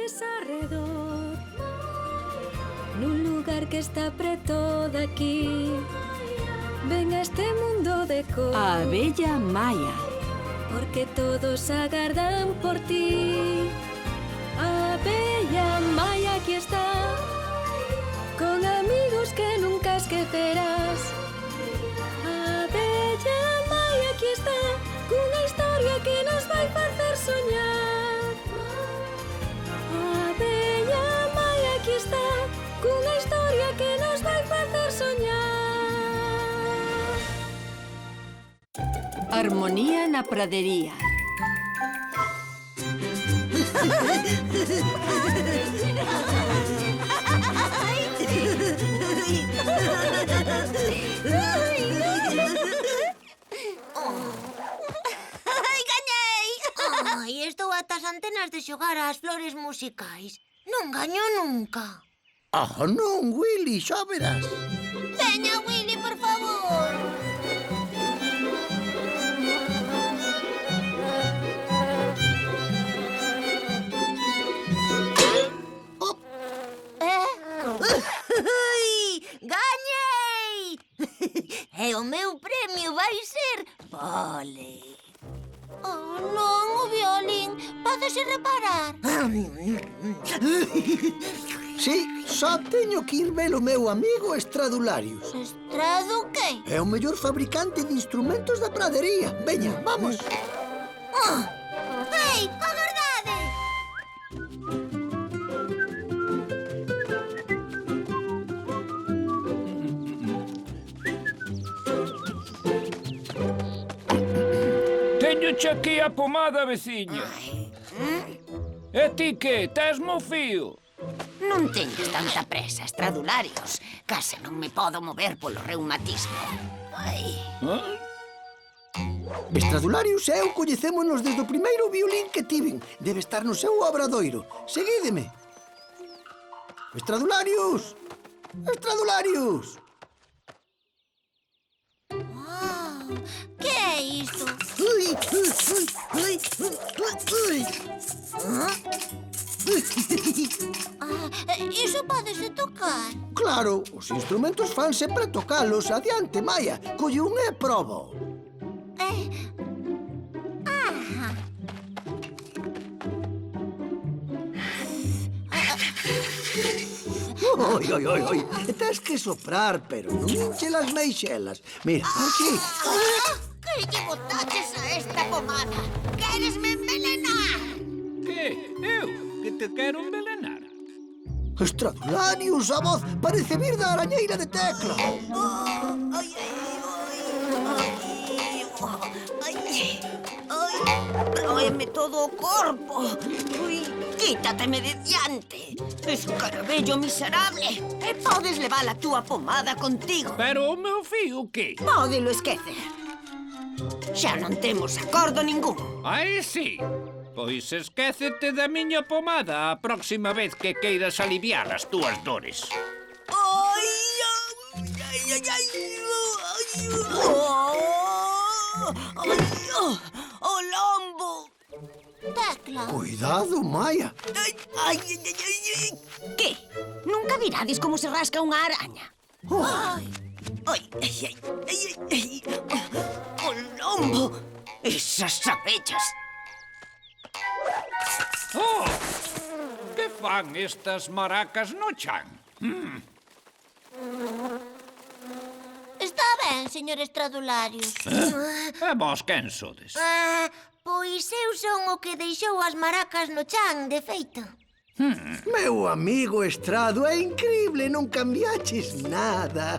ves arredor, nun lugar que está preto daqui. Ven a este mundo de cor, A abella Maya. porque todos agardan por ti. A abella Maya aquí está, con amigos que nunca esquecerás. A abella Maya aquí está, cunha historia que nos vai facer soñar. A abella Maya aquí está, cunha historia que nos vai facer soñar. Armonía na pradería. Ai, gañei! Ai, estou ata as antenas de xogar ás flores musicais. Non gaño nunca. Non, Willy, xa verás. Veña, Willy, por favor. Ai, gañei! E o meu premio vai ser vole. Oh, non, o violín. Pódese reparar. Sí, só teño que ir ver o meu amigo Estradularius. Estrado que? É o mellor fabricante de instrumentos da pradería. Veña, vamos. Ei, agardade! Teñoche aquí a pomada, veciño. E ti que? Tesmo o fío? Non teñas tanta presa, Estradularius. Case non me podo mover polo reumatismo. Ai. Estradularius e eu coñecémonos desde o primeiro violín que tiven. Debe estar no seu obradoiro. Seguídeme. Estradularius! Estradularius! Que é isto? Iso pódese tocar. Claro, os instrumentos fanse para tocalos. Adiante, Maya. Colle un e probo. Oi, oi, oi, oi. Tens que soprar, pero non hinche las meixelas. Mira, aquí. Que lle botaches a esta pomada? Queresme envenenar? Que? Eu? Que te quero envelenar? Estradularius, a voz parece vir da arañeira de Tecla. Ai, ai, doeme todo o corpo. Ui, quítateme de diante. Escarabello miserable. E podes levar a túa pomada contigo. Pero o meu fío que? Pódelo esquecer. Xa non temos acordo ningún. Aí sí. Pois esquécete da miña pomada a próxima vez que queiras aliviar as túas dores. Ai, ai, ai, ai, ai. O lombo. Tecla. Cuidado, Maya. Ai, ai, ai, ai, ai. Que? Nunca virades como se rasca unha araña? Ai, ai, ai, ai, ai, ai. O lombo. Esas abellas. Oh! Que fan estas maracas no chan? Está ben, señor Estradularius. E vos quen sodes? Pois eu son o que deixou as maracas no chan, de feito. Meu amigo Estrado, é increíble, non cambiaches nada.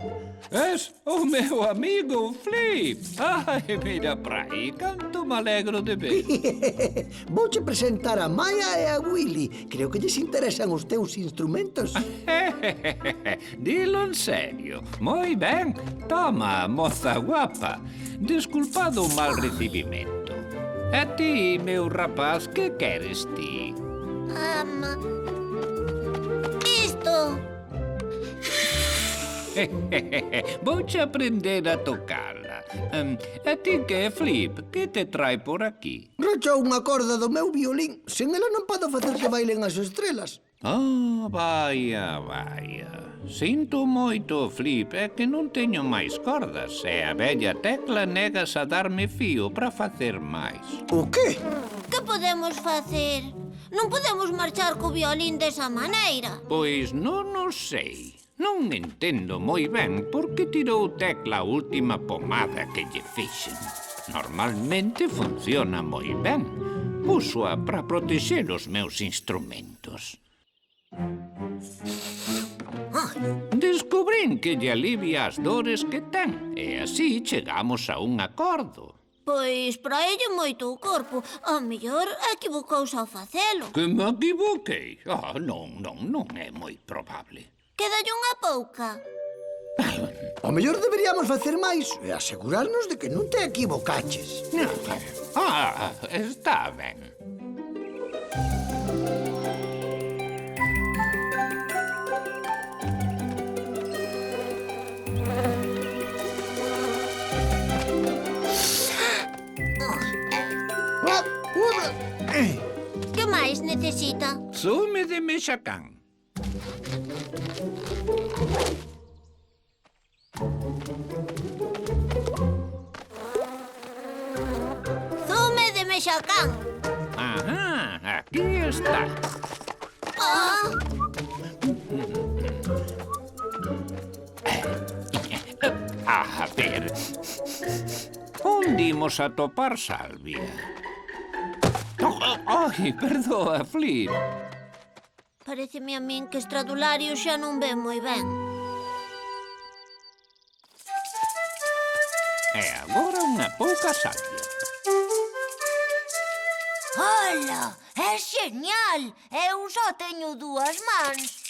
Es o meu amigo Flip. Ai, mira pra aí, canto me alegro de ver. Vouche presentar a Maya e a Willy. Creo que lles interesan os teus instrumentos. Dilo en serio. Moi ben. Toma, moza guapa. Desculpado o mal recibimento. E ti, meu rapaz, que queres ti? Isto. Vouche aprender a tocala. A ti que é, Flip? Que te trae por aquí? Rachou unha corda do meu violín. Sen ela non podo facer que bailen as estrelas. Ah, vaya, vaya. Sinto moito, Flip, é que non teño máis cordas e a bella Tecla negas a darme fío para facer máis. O qué? Que podemos facer? Non podemos marchar co violín desa maneira. Pois non o sei. Non entendo moi ben por que tirou Tecla a última pomada que lle fixen. Normalmente funciona moi ben. Púsoa para protexer os meus instrumentos. Descubrín que lle alivia as dores que ten e así chegamos a un acordo. Pois para elle moito o corpo. A mellor equivocouse ao facelo. Que me equivoquei? Non é moi probable. Quédalle unha pouca. O mellor deberíamos facer máis e asegurarnos de que non te equivocaches. Está ben. Que máis necesita? Zume de mexacán. Zume de mexacán. Ajá, aquí está. A ver. Onde imos a topar salvia? Ai, perdoa, Flip. Pareceme a min que Estradulario xa non ve moi ben. E agora unha pouca salvia. Ola, é xeñal! Eu só teño dúas mans.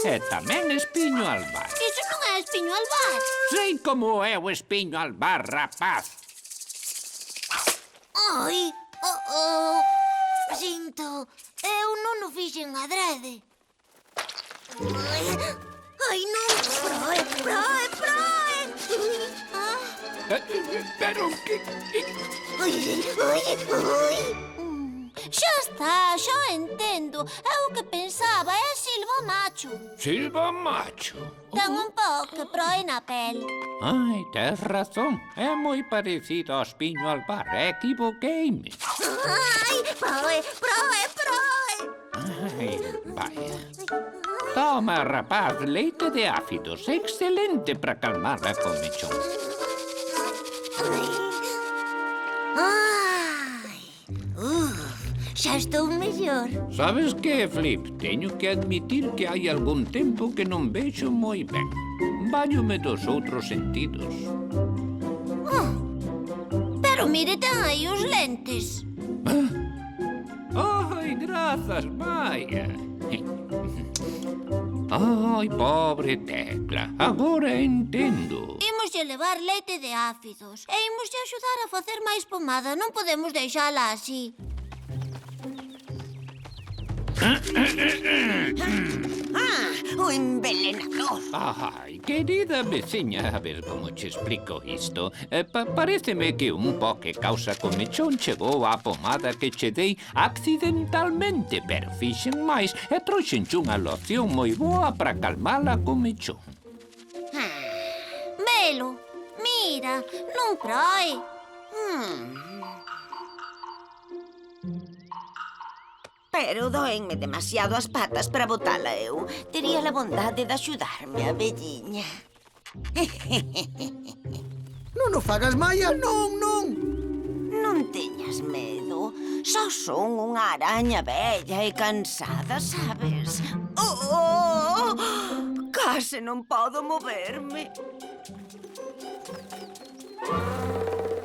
E tamén espiño albar. Iso non é espiño albar. Sei como é o espiño albar, rapaz. Ai, sinto, eu non o fixen adrede. Ai, non, proe. Pero que... Xa está, xa entendo. Eu o que pensaba é Silva Macho. Silva Macho. Ten un pouco de proe na pel. Ai, tes razón. É moi parecido ao espiño albar. Equivoqueime. Ai, proe. Ai, vaya. Toma, rapaz, leite de áfidos. Excelente para calmar a comechón. Xa estou mellor. Sabes que, Flip? Teño que admitir que hai algún tempo que non vexo moi ben. Vállome dos outros sentidos. Pero mire, ten aí os lentes. Ai, grazas, Maia. Ai, pobre Tecla. Agora entendo. Imoslle levar leite de áfidos e imoslle axudar a facer máis pomada. Non podemos deixala así. O envenenador. Ai, querida veciña, a ver como che explico isto. Paréceme que un po que causa comechón chegou á pomada que che dei accidentalmente, pero fixen máis e trouxenche unha loción moi boa para calmar a comechón. Velo, mira, non proe. Pero doenme demasiado as patas para botala eu. Tería a bondade de axudarme, a velliña. Non o fagas, Maia, non. Non teñas medo. Só son unha araña bella e cansada, sabes? Case non podo moverme.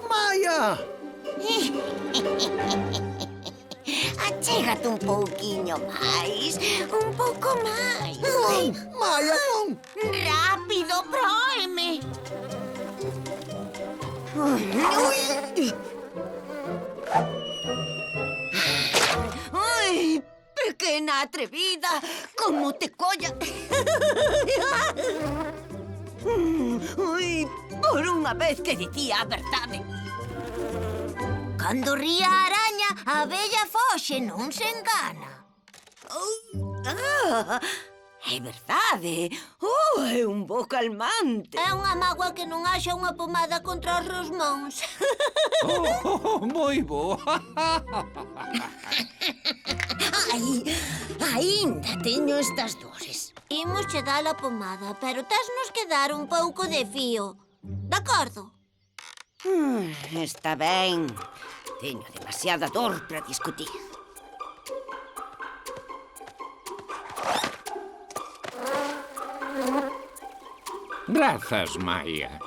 Maia! Achégate un pouquiño máis. Un pouco máis. Non, Maia, non. Rápido, próeme. Ui. pequena atrevida, como te colla... Ui, por unha vez que dicía a verdade. Cando ría a araña, a abella foxe, non se engana. É verdade. É un bo calmante. É unha mágoa que non haxa unha pomada contra os rosmóns. Moi bo. Ai, aínda teño estas dores. Imos che dar a pomada, pero tesnos que dar un pouco de fío. De acordo? Está ben. Teño demasiada dor para discutir. Grazas, Maia.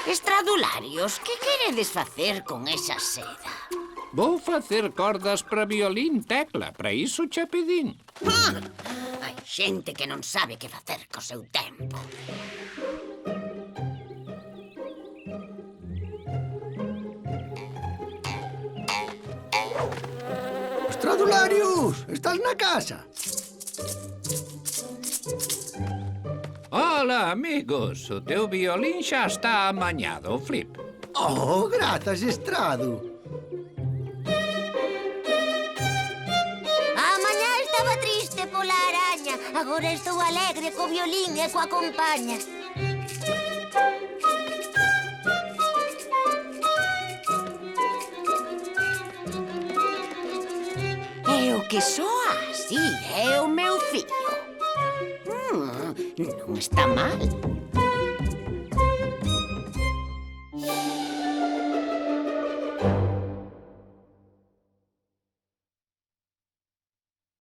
Estradularios, que queredes facer con esa seda? Vou facer cordas para violín, Tecla. Para iso che pedín. Hai xente que non sabe que facer co seu tempo. Estradularius, estás na casa? Ola, amigos. O teu violín xa está amañado, Flip. Oh, grazas, Estrado. A mañá estaba triste pola araña. Agora estou alegre co violín e coa compaña. E o que soa así é o meu fillo. Non está mal.